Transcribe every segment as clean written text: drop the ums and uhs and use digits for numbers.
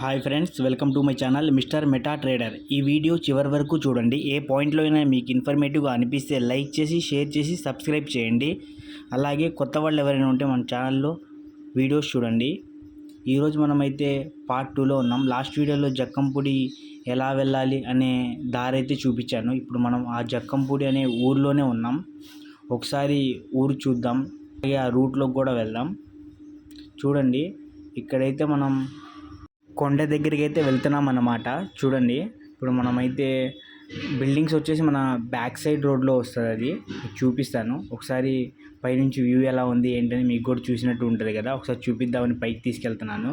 Hi friends, welcome to my channel mister meta trader. ఈ video చివరి వరకు చూడండి. ఏ పాయింట్లో అయినా మీకు ఇన్ఫర్మేటివ్గా అనిపిస్తే లైక్ చేసి, షేర్ చేసి, సబ్స్క్రైబ్ చేయండి. అలాగే కొత్త వాళ్ళు ఎవరైనా ఉంటే మన ఛానల్లో వీడియోస్ చూడండి. ఈరోజు మనమైతే పార్ట్ 2లో ఉన్నాం. లాస్ట్ వీడియోలో జక్కంపూడి ఎలా వెళ్ళాలి అనే దారి అయితే చూపించాను. ఇప్పుడు మనం ఆ జక్కంపూడి అనే ఊర్లోనే ఉన్నాం. ఒకసారి ఊరు చూద్దాం, అలాగే ఆ రూట్లోకి కూడా వెళ్దాం. చూడండి, ఇక్కడైతే మనం కొండ దగ్గరికి అయితే వెళ్తున్నాం అన్నమాట. చూడండి, ఇప్పుడు మనమైతే బిల్డింగ్స్ వచ్చేసి మన బ్యాక్ సైడ్ రోడ్లో వస్తుంది. అది మీకు చూపిస్తాను. ఒకసారి పైనుంచి వ్యూ ఎలా ఉంది ఏంటని మీకు కూడా చూసినట్టు ఉంటుంది కదా. ఒకసారి చూపిద్దామని పైకి తీసుకెళ్తున్నాను.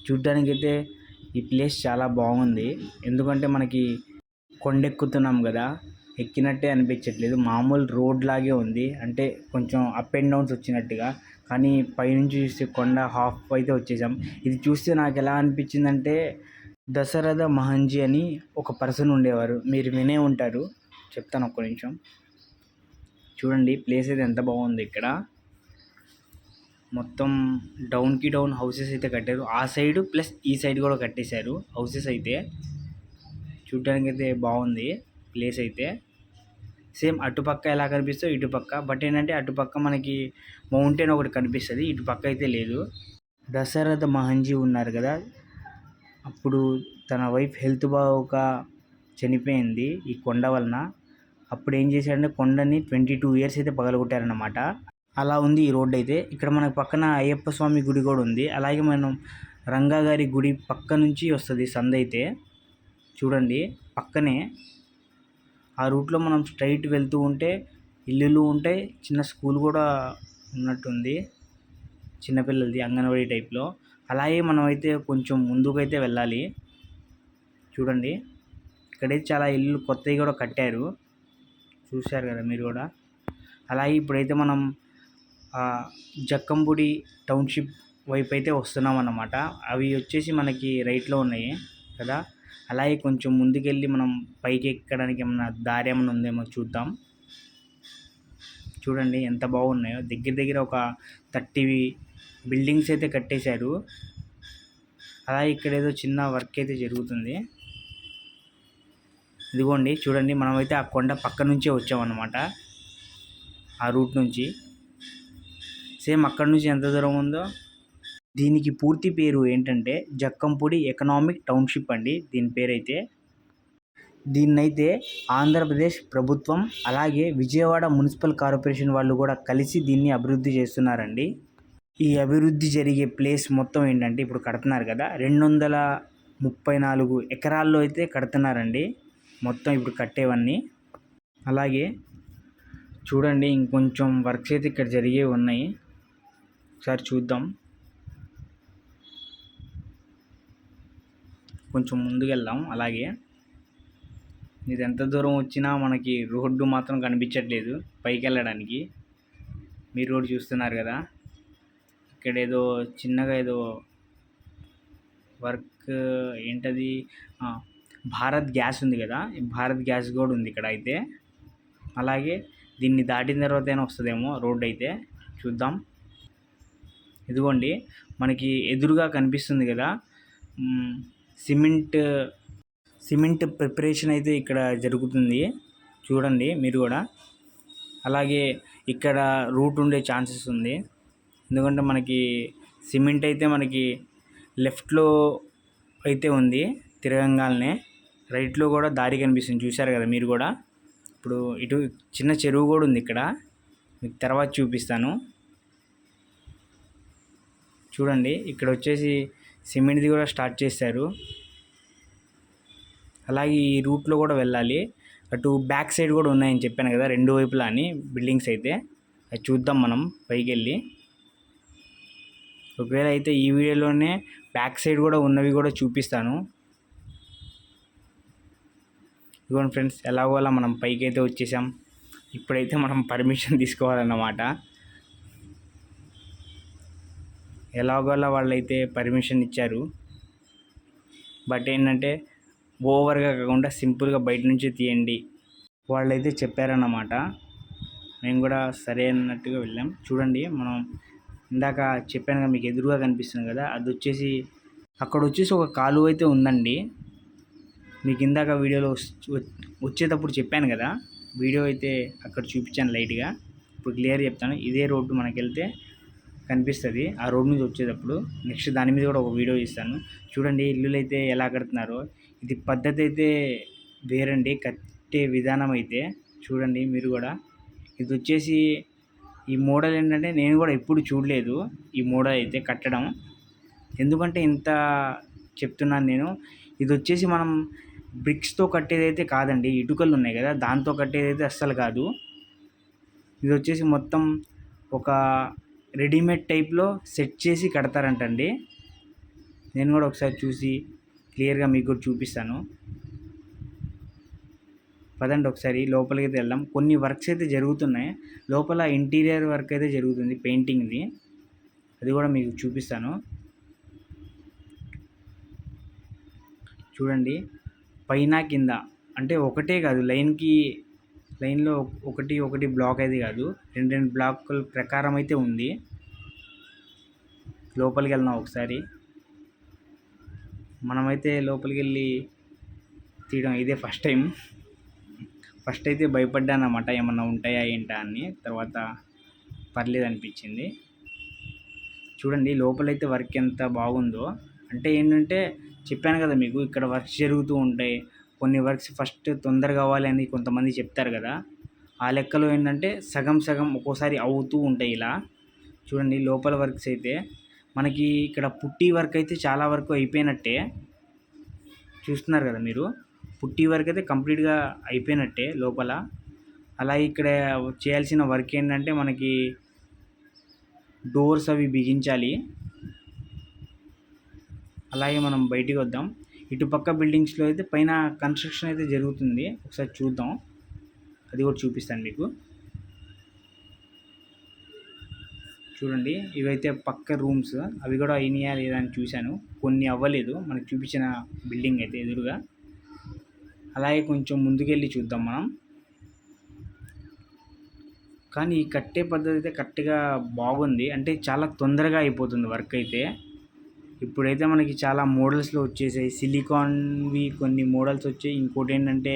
చూడ్డానికైతే ఈ ప్లేస్ చాలా బాగుంది. ఎందుకంటే మనకి కొండెక్కుతున్నాం కదా, ఎక్కినట్టే అనిపించట్లేదు. మామూలు రోడ్ లాగే ఉంది, అంటే కొంచెం అప్ అండ్ డౌన్స్ వచ్చినట్టుగా. కానీ పైనుంచి చూస్తే కొండ హాఫ్ అయితే వచ్చేసాం. ఇది చూస్తే నాకు ఎలా అనిపించిందంటే, దశరథ మహంజీ అని ఒక పర్సన్ ఉండేవారు, మీరు వినే ఉంటారు. చెప్తాను ఒక్క నిమిషం. చూడండి, ప్లేస్ అయితే ఎంత బాగుంది. ఇక్కడ మొత్తం డౌన్కి డౌన్ హౌసెస్ అయితే కట్టారు. ఆ సైడ్ ప్లస్ ఈ సైడ్ కూడా కట్టేశారు హౌసెస్ అయితే. చూడ్డానికి అయితే బాగుంది ప్లేస్ అయితే. సేమ్ అటుపక్క ఎలా కనిపిస్తుందో ఇటుపక్క, బట్ ఏంటంటే అటుపక్క మనకి మౌంటైన్ ఒకటి కనిపిస్తుంది, ఇటుపక్క అయితే లేదు. దశరథ మహంజీ ఉన్నారు కదా, అప్పుడు తన వైఫ్ హెల్త్ బాగోక చనిపోయింది ఈ కొండ వలన. అప్పుడు ఏం చేశాడంటే కొండని 22 years అయితే పగలగొట్టారన్నమాట. అలా ఉంది ఈ రోడ్డు అయితే. ఇక్కడ మనకు పక్కన అయ్యప్ప స్వామి గుడి కూడా ఉంది. అలాగే మనం రంగా గారి గుడి పక్క నుంచి వస్తుంది సంద అయితే. చూడండి, పక్కనే ఆ రూట్లో మనం స్ట్రైట్ వెళ్తూ ఉంటే ఇల్లులు ఉంటాయి. చిన్న స్కూల్ కూడా ఉన్నట్టుంది, చిన్నపిల్లలది, అంగన్వాడీ టైప్లో. అలాగే మనమైతే కొంచెం ముందుకైతే వెళ్ళాలి. చూడండి, ఇక్కడైతే చాలా ఇల్లు కొత్తవి కూడా కట్టారు, చూశారు కదా మీరు కూడా. అలాగే ఇప్పుడైతే మనం జక్కంపూడి టౌన్షిప్ వైపు అయితే వస్తున్నాం అన్నమాట. అవి వచ్చేసి మనకి రైట్లో ఉన్నాయి కదా. అలాగే కొంచెం ముందుకెళ్ళి మనం పైకి ఎక్కడానికి ఏమన్నా దారి ఏమైనా ఉందేమో చూద్దాం. చూడండి ఎంత బాగున్నాయో. దగ్గర దగ్గర ఒక 30 బిల్డింగ్స్ అయితే కట్టేశారు. అలాగే ఇక్కడ ఏదో చిన్న వర్క్ అయితే జరుగుతుంది. ఇదిగోండి, చూడండి, మనమైతే ఆ కొండ పక్క నుంచే వచ్చామన్నమాట, ఆ రూట్ నుంచి. సేమ్ అక్కడ నుంచి ఎంత దూరం ఉందో. దీనికి పూర్తి పేరు ఏంటంటే జక్కంపూడి ఎకనామిక్ టౌన్షిప్ అండి దీని పేరైతే. దీన్నైతే ఆంధ్రప్రదేశ్ ప్రభుత్వం అలాగే విజయవాడ మున్సిపల్ కార్పొరేషన్ వాళ్ళు కూడా కలిసి దీన్ని అభివృద్ధి చేస్తున్నారండి. ఈ అభివృద్ధి జరిగే ప్లేస్ మొత్తం ఏంటంటే ఇప్పుడు కడుతున్నారు కదా, 234 ఎకరాల్లో అయితే కడుతున్నారండి మొత్తం ఇప్పుడు కట్టేవన్నీ. అలాగే చూడండి, ఇంకొంచెం వర్క్స్ అయితే ఇక్కడ జరిగే ఉన్నాయి. ఒకసారి చూద్దాం. కొంచెం ముందుకు వెళ్దాం. అలాగే ఇది ఎంత దూరం వచ్చినా మనకి రోడ్డు మాత్రం కనిపించట్లేదు పైకి వెళ్ళడానికి. మీరు రోడ్డు చూస్తున్నారు కదా, ఇక్కడ ఏదో చిన్నగా ఏదో వర్క్ ఏంటది, భారత్ గ్యాస్ ఉంది కదా, భారత్ గ్యాస్ కూడా ఉంది ఇక్కడ అయితే. అలాగే దీన్ని దాటిన తర్వాత అయినా వస్తుందేమో రోడ్డు అయితే, చూద్దాం. ఇదిగోండి, మనకి ఎదురుగా కనిపిస్తుంది కదా సిమెంట్ ప్రిపరేషన్ అయితే ఇక్కడ జరుగుతుంది, చూడండి మీరు కూడా. అలాగే ఇక్కడ రూట్ ఉండే ఛాన్సెస్ ఉంది, ఎందుకంటే మనకి సిమెంట్ అయితే మనకి లెఫ్ట్లో అయితే ఉంది తిరగంగానే, రైట్లో కూడా దారి కనిపిస్తుంది, చూశారు కదా మీరు కూడా. ఇప్పుడు ఇటు చిన్న చెరువు కూడా ఉంది ఇక్కడ, మీకు తర్వాత చూపిస్తాను. చూడండి, ఇక్కడ వచ్చేసి సిమెంట్ది కూడా స్టార్ట్ చేశారు. అలాగే ఈ రూట్లో కూడా వెళ్ళాలి. అటు బ్యాక్ సైడ్ కూడా ఉన్నాయని చెప్పాను కదా, రెండు వైపులా అని బిల్డింగ్స్ అయితే. అది చూద్దాం మనం పైకి వెళ్ళి. ఒకవేళ అయితే ఈ వీడియోలోనే బ్యాక్ సైడ్ కూడా ఉన్నవి కూడా చూపిస్తాను. ఇదిగోండి ఫ్రెండ్స్, ఎలాగోలా మనం పైకి అయితే వచ్చేసాం. ఇప్పుడైతే మనం పర్మిషన్ తీసుకోవాలన్నమాట. ఎలాగోలా వాళ్ళైతే పర్మిషన్ ఇచ్చారు, బట్ ఏంటంటే ఓవర్గా కాకుండా సింపుల్గా బయట నుంచి తీయండి వాళ్ళైతే చెప్పారన్నమాట. మేము కూడా సరే అన్నట్టుగా వెళ్ళాం. చూడండి, మనం ఇందాక చెప్పాను కదా మీకు ఎదురుగా కనిపిస్తుంది కదా, అది వచ్చేసి అక్కడ వచ్చేసి ఒక కాలువ అయితే ఉందండి. మీకు ఇందాక వీడియోలో వచ్చేటప్పుడు చెప్పాను కదా, వీడియో అయితే అక్కడ చూపించాను లైట్గా. ఇప్పుడు క్లియర్ చెప్తాను. ఇదే రోడ్డు మనకి వెళ్తే కనిపిస్తుంది, ఆ రోడ్ నుంచి వచ్చేటప్పుడు. నెక్స్ట్ దాని మీద కూడా ఒక వీడియో ఇస్తాను. చూడండి ఇల్లులు అయితే ఎలా కడుతున్నారో. ఇది పద్ధతి అయితే వేరండి, కట్టే విధానం అయితే. చూడండి మీరు కూడా. ఇది వచ్చేసి ఈ మోడల్ ఏంటంటే నేను కూడా ఎప్పుడు చూడలేదు ఈ మోడల్ అయితే కట్టడం. ఎందుకంటే ఇంత చెప్తున్నాను నేను. ఇది వచ్చేసి మనం బ్రిక్స్తో కట్టేదైతే కాదండి, ఇటుకలు ఉన్నాయి కదా దాంతో కట్టేదైతే అస్సలు కాదు. ఇది వచ్చేసి మొత్తం ఒక రెడీమేడ్ టైప్లో సెట్ చేసి కడతారంటండి. నేను కూడా ఒకసారి చూసి క్లియర్గా మీకు కూడా చూపిస్తాను. పదండి ఒకసారి లోపలికి అయితే వెళ్దాం. కొన్ని వర్క్స్ అయితే జరుగుతున్నాయి లోపల, ఇంటీరియర్ వర్క్ అయితే జరుగుతుంది పెయింటింగ్ది, అది కూడా మీకు చూపిస్తాను. చూడండి పైన కింద అంటే ఒకటే కాదు, లైన్లో ఒకటి బ్లాక్ అయితే కాదు, రెండు బ్లాకుల ప్రకారం అయితే ఉంది. లోపలికి వెళ్దాం ఒకసారి. మనమైతే లోపలికి వెళ్ళి తీయడం ఇదే ఫస్ట్ టైం. ఫస్ట్ అయితే భయపడ్డాను అన్నమాట, ఏమన్నా ఉంటాయా ఏంటా అని. తర్వాత పర్లేదు అనిపించింది. చూడండి లోపలైతే వర్క్ ఎంత బాగుందో. అంటే ఏంటంటే చెప్పాను కదా మీకు, ఇక్కడ వర్క్స్ జరుగుతూ ఉంటాయి. కొన్ని వర్క్స్ ఫస్ట్ తొందరగా కావాలి అని కొంతమంది చెప్తారు కదా, ఆ లెక్కలో ఏంటంటే సగం ఒక్కోసారి అవుతూ ఉంటాయి ఇలా. చూడండి లోపల వర్క్స్ అయితే మనకి ఇక్కడ పుట్టి వర్క్ అయితే చాలా వరకు అయిపోయినట్టే. చూస్తున్నారు కదా మీరు, పుట్టి వర్క్ అయితే కంప్లీట్గా అయిపోయినట్టే లోపల. అలాగే ఇక్కడ చేయాల్సిన వర్క్ ఏంటంటే మనకి డోర్స్ అవి బిగించాలి. అలాగే మనం బయటికి వద్దాం. ఇటుపక్క బిల్డింగ్స్లో అయితే పైన కన్స్ట్రక్షన్ అయితే జరుగుతుంది, ఒకసారి చూద్దాం. అది కూడా చూపిస్తాను మీకు. చూడండి ఇవైతే పక్క రూమ్స్, అవి కూడా అయినాయా లేదా అని చూశాను. కొన్ని అవ్వలేదు మనకు చూపించిన బిల్డింగ్ అయితే ఎదురుగా. అలాగే కొంచెం ముందుకెళ్ళి చూద్దాం మనం. కానీ ఈ కట్టే పద్ధతి అయితే కరెక్ట్గా బాగుంది, అంటే చాలా తొందరగా అయిపోతుంది వర్క్ అయితే. ఇప్పుడైతే మనకి చాలా మోడల్స్లో వచ్చేసాయి, సిలికాన్వి కొన్ని మోడల్స్ వచ్చాయి. ఇంకోటి ఏంటంటే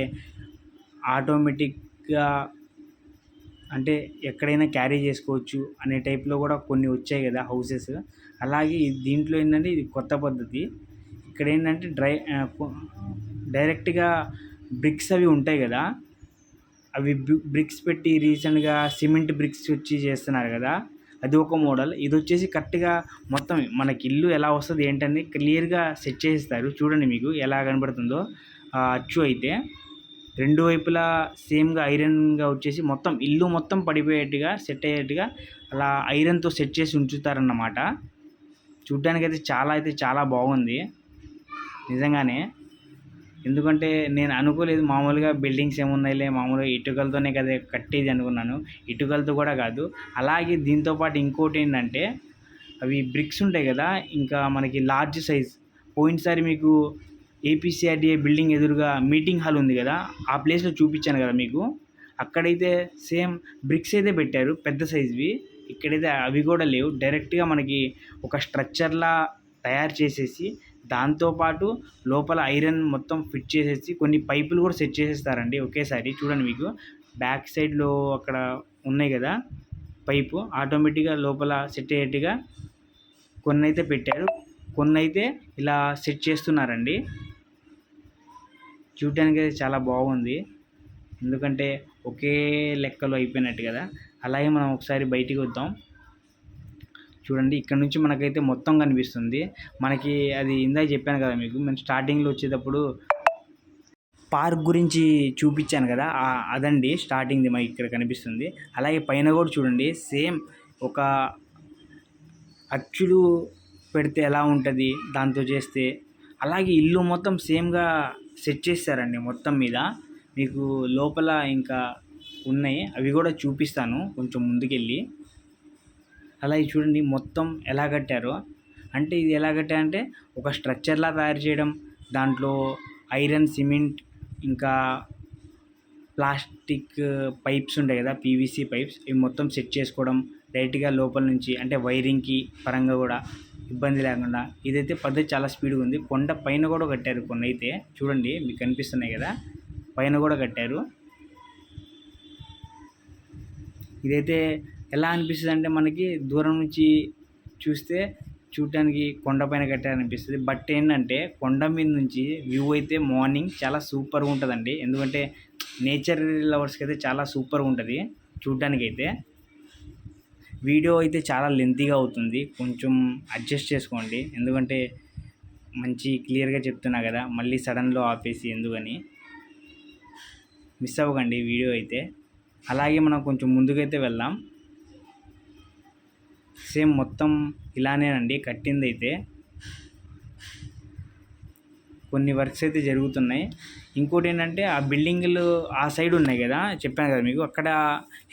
ఆటోమేటిక్గా, అంటే ఎక్కడైనా క్యారీ చేసుకోవచ్చు అనే టైప్లో కూడా కొన్ని వచ్చాయి కదా హౌసెస్. అలాగే దీంట్లో ఏంటంటే ఇది కొత్త పద్ధతి. ఇక్కడ ఏంటంటే డైరెక్ట్గా బ్రిక్స్ అవి ఉంటాయి కదా, అవి బ్రిక్స్ పెట్టి రీసెంట్గా సిమెంట్ బ్రిక్స్ వచ్చి చేస్తున్నారు కదా, అది ఒక మోడల్. ఇది వచ్చేసి కరెక్ట్గా మొత్తం మనకి ఇల్లు ఎలా వస్తుంది ఏంటని క్లియర్గా సెట్ చేస్తారు. చూడండి మీకు ఎలా కనబడుతుందో అచ్చు అయితే. రెండు వైపులా సేమ్గా ఐరన్గా వచ్చేసి మొత్తం ఇల్లు మొత్తం పడిపోయేట్టుగా సెట్ అయ్యేట్టుగా అలా ఐరన్తో సెట్ చేసి ఉంచుతారన్నమాట. చూడ్డానికి అయితే చాలా బాగుంది నిజంగానే. ఎందుకంటే నేను అనుకోలేదు మామూలుగా బిల్డింగ్స్ ఏమున్నాయిలే, మామూలుగా ఇటుకలతోనే కదా కట్టేది అనుకున్నాను. ఇటుకలతో కూడా కాదు. అలాగే దీంతోపాటు ఇంకోటి ఏంటంటే అవి బ్రిక్స్ ఉంటాయి కదా, ఇంకా మనకి లార్జ్ సైజ్. పోయినసారి మీకు ఏపీసీఆర్డీఏ బిల్డింగ్ ఎదురుగా మీటింగ్ హాల్ ఉంది కదా, ఆ ప్లేస్లో చూపించాను కదా మీకు. అక్కడైతే సేమ్ బ్రిక్స్ అయితే పెట్టారు పెద్ద సైజ్వి. ఇక్కడైతే అవి కూడా లేవు, డైరెక్ట్గా మనకి ఒక స్ట్రక్చర్లా తయారు చేసేసి దాంతోపాటు లోపల ఐరన్ మొత్తం ఫిట్ చేసేసి కొన్ని పైపులు కూడా సెట్ చేసేస్తారండి ఒకేసారి. చూడండి మీకు బ్యాక్ సైడ్లో అక్కడ ఉన్నాయి కదా పైపు, ఆటోమేటిక్గా లోపల సెట్ అయ్యేట్టుగా కొన్ని అయితే పెట్టారు, కొన్ని అయితే ఇలా సెట్ చేస్తున్నారండి. చూడడానికి అయితే చాలా బాగుంది, ఎందుకంటే ఒకే లెక్కలో అయిపోయినట్టు కదా. అలాగే మనం ఒకసారి బయటికి వద్దాం. చూడండి ఇక్కడ నుంచి మనకైతే మొత్తం కనిపిస్తుంది. మనకి అది ఇందాక చెప్పాను కదా మీకు, మేము స్టార్టింగ్లో వచ్చేటప్పుడు పార్క్ గురించి చూపించాను కదా, అదండి స్టార్టింగ్ది మనకి ఇక్కడ కనిపిస్తుంది. అలాగే పైన కూడా చూడండి సేమ్ ఒక అచ్చులు పెడితే ఎలా ఉంటుంది దాంతో చేస్తే, అలాగే ఇల్లు మొత్తం సేమ్గా సెట్ చేస్తారండి మొత్తం మీద. మీకు లోపల ఇంకా ఉన్నాయి, అవి కూడా చూపిస్తాను కొంచెం ముందుకెళ్ళి. అలాగే చూడండి మొత్తం ఎలా కట్టారో. అంటే ఇది ఎలా కట్టారంటే ఒక స్ట్రక్చర్లా తయారు చేయడం, దాంట్లో ఐరన్, సిమెంట్, ఇంకా ప్లాస్టిక్ పైప్స్ ఉంటాయి కదా పీవీసీ పైప్స్, ఇవి మొత్తం సెట్ చేసుకోవడం డైరెక్ట్గా లోపల నుంచి, అంటే వైరింగ్కి పరంగా కూడా ఇబ్బంది లేకుండా. ఇదైతే పద్ధతి చాలా స్పీడ్గా ఉంది. కొండ పైన కూడా కట్టారు కొన్ని అయితే, చూడండి మీకు కనిపిస్తున్నాయి కదా, పైన కూడా కట్టారు. ఇదైతే ఎలా అనిపిస్తుంది అంటే మనకి దూరం నుంచి చూస్తే చూడటానికి కొండపైన కట్టారనిపిస్తుంది. బట్ ఏంటంటే కొండ మీద నుంచి వ్యూ అయితే మార్నింగ్ చాలా సూపర్గా ఉంటుందండి. ఎందుకంటే నేచర్ లవర్స్కి అయితే చాలా సూపర్గా ఉంటుంది చూడటానికి అయితే. వీడియో అయితే చాలా లెంతీగా అవుతుంది, కొంచెం అడ్జస్ట్ చేసుకోండి. ఎందుకంటే మంచి క్లియర్గా చెప్తున్నా కదా, మళ్ళీ సడన్లో ఆపేసి ఎందుకని. మిస్ అవ్వకండి వీడియో అయితే. అలాగే మనం కొంచెం ముందుకైతే వెళ్దాం. సేమ్ మొత్తం ఇలానేనండి కట్టింది అయితే. కొన్ని వర్క్స్ అయితే జరుగుతున్నాయి. ఇంకోటి ఏంటంటే ఆ బిల్డింగ్లు ఆ సైడ్ ఉన్నాయి కదా, చెప్పాను కదా మీకు, అక్కడ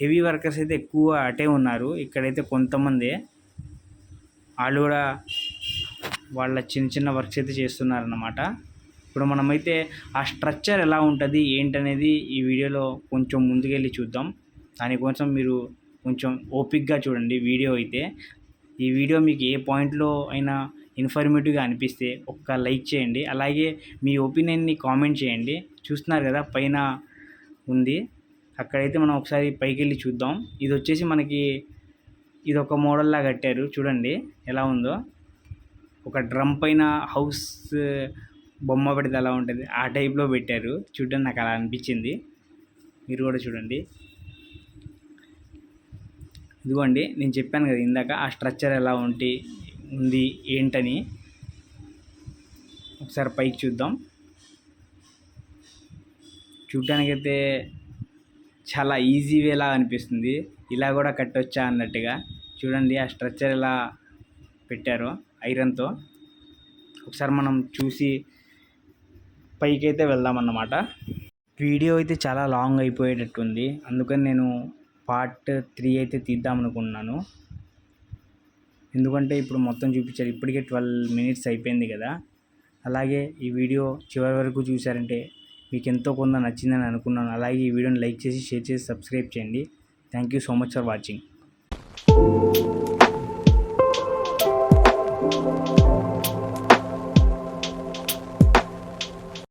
హెవీ వర్కర్స్ అయితే ఎక్కువ అటే ఉన్నారు. ఇక్కడైతే కొంతమంది వాళ్ళు కూడా వాళ్ళ చిన్న చిన్న వర్క్స్ అయితే చేస్తున్నారన్నమాట. ఇప్పుడు మనమైతే ఆ స్ట్రక్చర్ ఎలా ఉంటుంది ఏంటనేది ఈ వీడియోలో కొంచెం ముందుకెళ్ళి చూద్దాం. దానికోసం మీరు కొంచెం ఓపిక్గా చూడండి వీడియో అయితే. ఈ వీడియో మీకు ఏ పాయింట్లో అయినా ఇన్ఫర్మేటివ్గా అనిపిస్తే ఒక్క లైక్ చేయండి. అలాగే మీ ఒపీనియన్ని కామెంట్ చేయండి. చూస్తున్నారు కదా పైన ఉంది, అక్కడైతే మనం ఒకసారి పైకి వెళ్ళి చూద్దాం. ఇది వచ్చేసి మనకి ఇది ఒక మోడల్లా కట్టారు, చూడండి ఎలా ఉందో. ఒక డ్రమ్ పైన హౌస్ బొమ్మ పెడితే ఎలా ఉంటుంది ఆ టైప్లో పెట్టారు. చూడండి నాకు అలా అనిపించింది, మీరు కూడా చూడండి. ఇదిగోండి నేను చెప్పాను కదా ఇందాక ఆ స్ట్రక్చర్ ఎలా ఉంది ఏంటని. ఒకసారి పైకి చూద్దాం. చూడ్డానికైతే చాలా ఈజీ వేలా అనిపిస్తుంది, ఇలా కూడా కట్టొచ్చా అన్నట్టుగా. చూడండి ఆ స్ట్రక్చర్ ఎలా పెట్టారో ఐరన్తో. ఒకసారి మనం చూసి పైకి అయితే వెళ్దామన్నమాట. వీడియో అయితే చాలా లాంగ్ అయిపోయేటట్టుంది, అందుకని నేను పార్ట్ 3 అయితే తీద్దామనుకున్నాను. ఎందుకంటే ఇప్పుడు మొత్తం చూపించారు, ఇప్పటికే 12 minutes అయిపోయింది కదా. అలాగే ఈ వీడియో చివరి వరకు చూసారంటే మీకు ఎంతో కొంత నచ్చిందని అనుకున్నాను. అలాగే ఈ వీడియోని లైక్ చేసి, షేర్ చేసి, సబ్స్క్రైబ్ చేయండి. Thank you so much for watching.